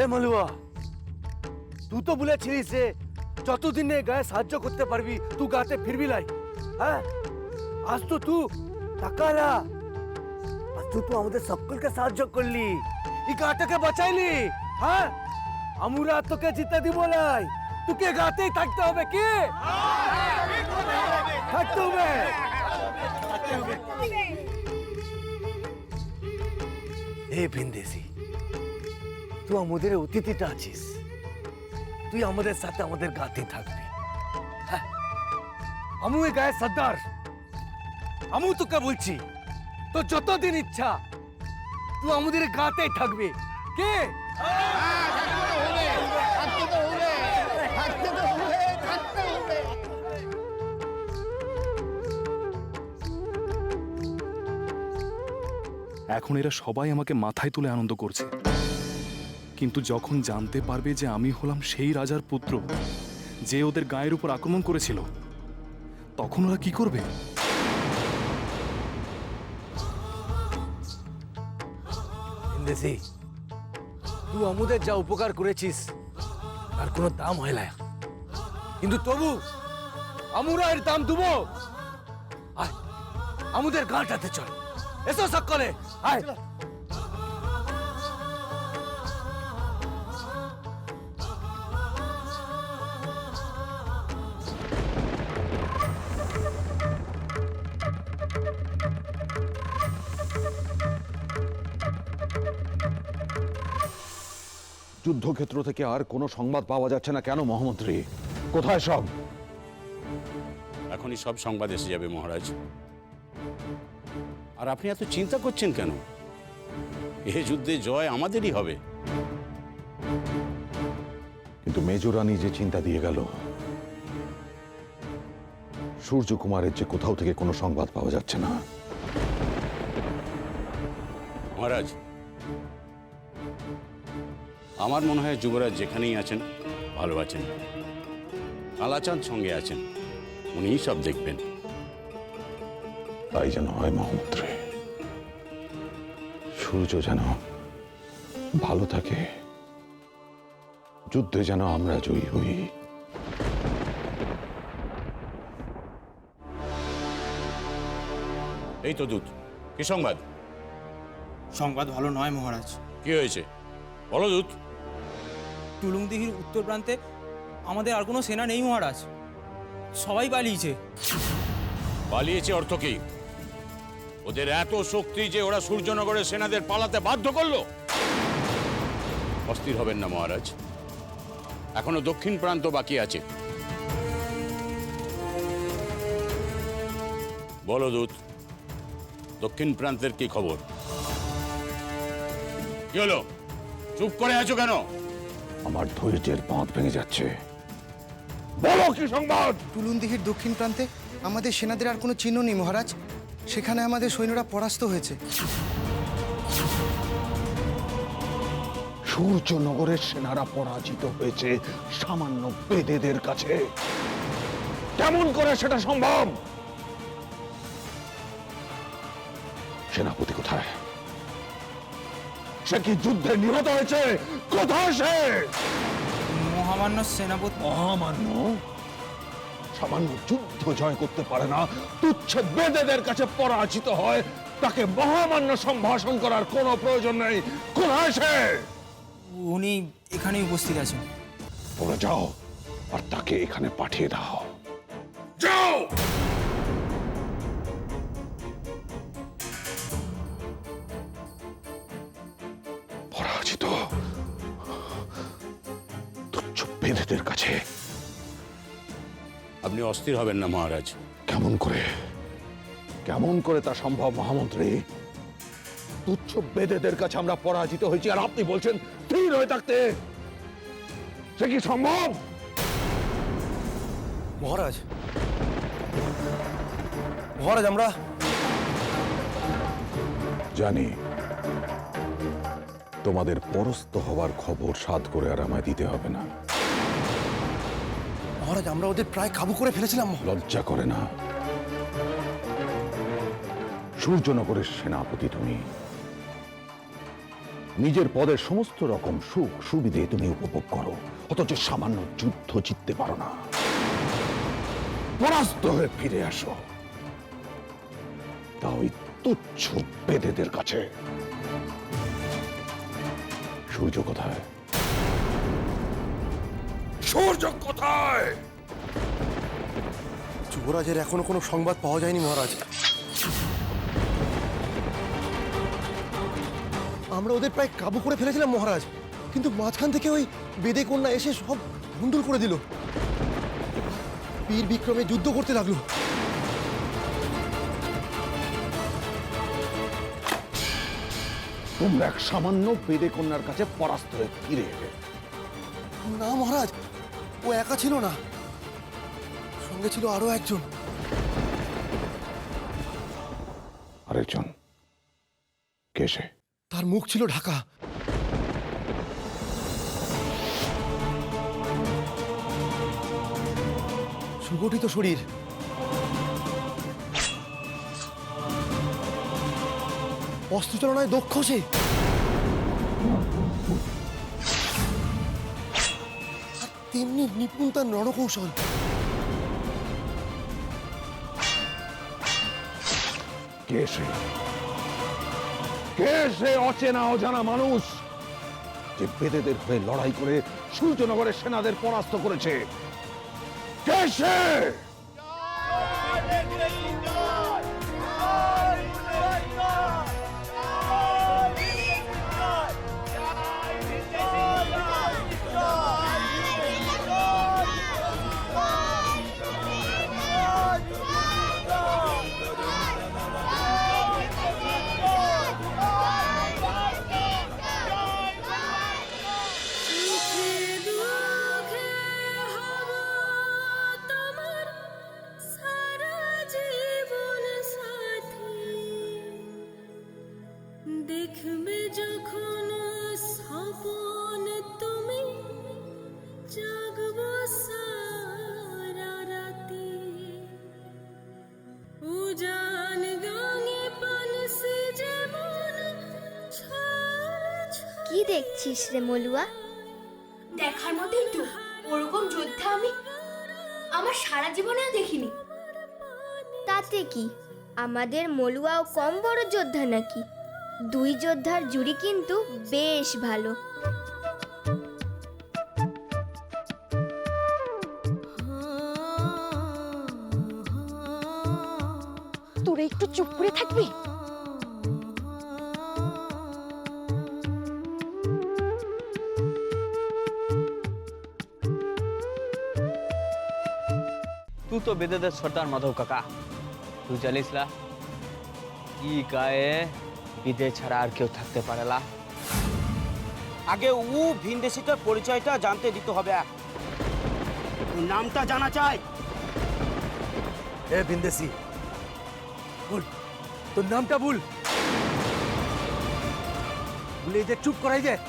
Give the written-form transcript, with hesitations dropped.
এ মালুয়া, তুই তো বলেছিলিস যে যতদিনে গায়ে সাহায্য করতে পারবি তুই গাতে ফিরবি লাই। হ্যাঁ, আজ তো তুই টাকালা, আজ তুই আমাদের সকলকে সাহায্য করলি, এই গাটাকে বাঁচাইলি। হ্যাঁ, আমরা তোকে জিতে দিব লাই, তোকে গাতেই থাকতে হবে। কি থাকতে হবে? এ ভিনদেশি, তুই আমাদের অতিথিটা আছিস, তুই আমাদের সাথে আমাদের গাতে থাকবি। হ্যাঁ, আমু এই গায়ে সর্দার, আমু তোকে বলছি, তো যতদিন ইচ্ছা তুই আমাদের গাতেই থাকবি। কে এখন এরা সবাই আমাকে মাথায় তুলে আনন্দ করছে, কিন্তু যখন জানতে পারবে যে আমি হলাম সেই রাজার পুত্র যে ওদের গায়ের উপর আক্রমণ করেছিল, তখন ওরা কি করবে? ভিনদেশি, তুই আমাদের যা উপকার করেছিস তার কোনো দাম হয় না, কিন্তু তবু আমরা এর দাম দেবো। আয় আমাদের গাঁটাতে চল, এসো সকলে আয়। যুদ্ধক্ষেত্র থেকে আর কোনো সংবাদ পাওয়া যাচ্ছে না কেন মহামন্ত্রী? কোথায় সব? এখনই সব সংবাদ এসে যাবে মহারাজ। আর আপনি এত চিন্তা করছেন কেন? এ যুদ্ধে জয় আমাদেরই হবে। কিন্তু মেজরানি যে চিন্তা দিয়ে গেল, সূর্যকুমারের যে কোথাও থেকে কোনো সংবাদ পাওয়া যাচ্ছে না। মহারাজ, আমার মনে হয় যুবরাজ যেখানেই আছেন ভালো আছেন। কালাচাঁদ সঙ্গে আছেন, উনিই সব দেখবেন। তাই যেন হয় মহামন্ত্রী, সূর্য যেন ভালো থাকে, যুদ্ধে যেন আমরা জয়ী হই। এই তো দূত, কি সংবাদ? সংবাদ ভালো নয় মহারাজ। কি হয়েছে বলো দূত। টুলুংদিঘির উত্তর প্রান্তে আমাদের আর কোনো সেনা নেই মহারাজ, সবাই পালিয়েছে। পালিয়েছে অর্থ কি? ওদের এত শক্তি যে ওরা সূর্যনগরের সেনাদের পালাতে বাধ্য করলো? অস্থির হবেন না মহারাজ, এখনো দক্ষিণ প্রান্ত বাকি আছে। বলো দূত, দক্ষিণ প্রান্তের কি খবর? কি হলো, চুপ করে আছো কেন? আমার ধৈর্যের বাঁধ ভেঙে যাচ্ছে। বলো কি সংবাদ? টুলুনদিঘির দক্ষিণ প্রান্তে আমাদের সেনাদের আর কোনো চিহ্ন নেই মহারাজ, সেখানে আমাদের সৈন্যরা পরাস্ত হয়েছে। সূর্যনগরের সেনারা পরাজিত হয়েছে সামান্য বেদেদের কাছে। কেমন করে সেটা সম্ভব? সেনাপতি কোথায়? সে কি যুদ্ধে নিহত হয়েছে? কোথায় সে? মহামান্য সেনাপতি। মহামান্য? সামান্য যুদ্ধ জয় করতে পারে না, তুচ্ছ বেদেদের কাছে পরাজিত হয়, তাকে মহামান্য সম্ভাষণ করার কোনো প্রয়োজন নেই। কোথায় সে? উনি এখানেই উপস্থিত আছেন। তোমরা যাও আর তাকে এখানে পাঠিয়ে দাও। যাও! পরাজিত তুচ্ছ বেদেদের কাছে। আপনি অস্থির হবেন না মহারাজ। কেমন করে তা সম্ভব মহামন্ত্রী? তুচ্ছ বেদেদের কাছে আমরা পরাজিত হয়েছি আর আপনি বলছেন স্থির হয়ে থাকতে? সে কি সম্ভব? মহারাজ, মহারাজ আমরা জানি তোমাদের পরস্ত হওয়ার খবর সাধ করে আর আমায় দিতে হবে না। মহারাজ, আমরা ওদের প্রায় কাবু করে ফেলেছিলাম। লজ্জা করে না? সূর্যনগরের সেনাপতি তুমি, নিজের পদের সমস্ত রকম সুখ সুবিধে তুমি উপভোগ করো, অথচ সামান্য যুদ্ধ জিততে পারো না, পরাস্ত হয়ে ফিরে আসো, তা ওই তুচ্ছ বেদেদের কাছে। সূর্য কোথায়? সূর্য কোথায়? যুবরাজের এখনো কোনো সংবাদ পাওয়া যায়নি মহারাজ। আমরা ওদের প্রায় কাবু করে ফেলেছিলাম মহারাজ, কিন্তু মাঝখান থেকে ওই বেদে কন্যা এসে সব ভুন্ডুল করে দিল। বীর বিক্রমে যুদ্ধ করতে লাগলো। তোমরা এক সামান্য বেদে কন্যার কাছে পরাস্ত হয়ে ফিরে এলে। না মহারাজ, ও একা ছিল না, সঙ্গে ছিল আরো একজন। আরেকজন কে সে? তার মুখ ছিল ঢাকা। সুগঠিত শরীর, অস্ত্রচালনায় দক্ষ সে। আর তেমনি নিপুণ তার রণকৌশল। কে সে? কে সে অচেনা অজানা মানুষ যে বেদেদের হয়ে লড়াই করে সূর্যনগরের সেনাদের পরাস্ত করেছে? কে সে? দেখবে যখন স্বপন তুমি জাগব সারা রাতে উজান গাঙে পানসি যেমন কি দেখছিস রে মলুয়া? দেখার মতোই তো, ওরকম যোদ্ধা আমি আমার সারা জীবনেও দেখিনি। তাতে কি, আমাদের মলুয়াও কম বড় যোদ্ধা নাকি? দুই যোদ্ধার জুড়ি কিন্তু বেশ ভালো। তোরা একটু চুপ করে থাকবি? तू तो बेदे सरदार माधव काका, तू জানিস না ই গায়ে বিদে ছাড়া আর কেউ থাকতে পারে না। আগে ও ভিনদেশিটার পরিচয়টা জানতে দিতে হবে। ওর নামটা জানা চাই। এ বিন্দেসি, বল তোর নামটা বল। বলে যে চুপ করাই যায়।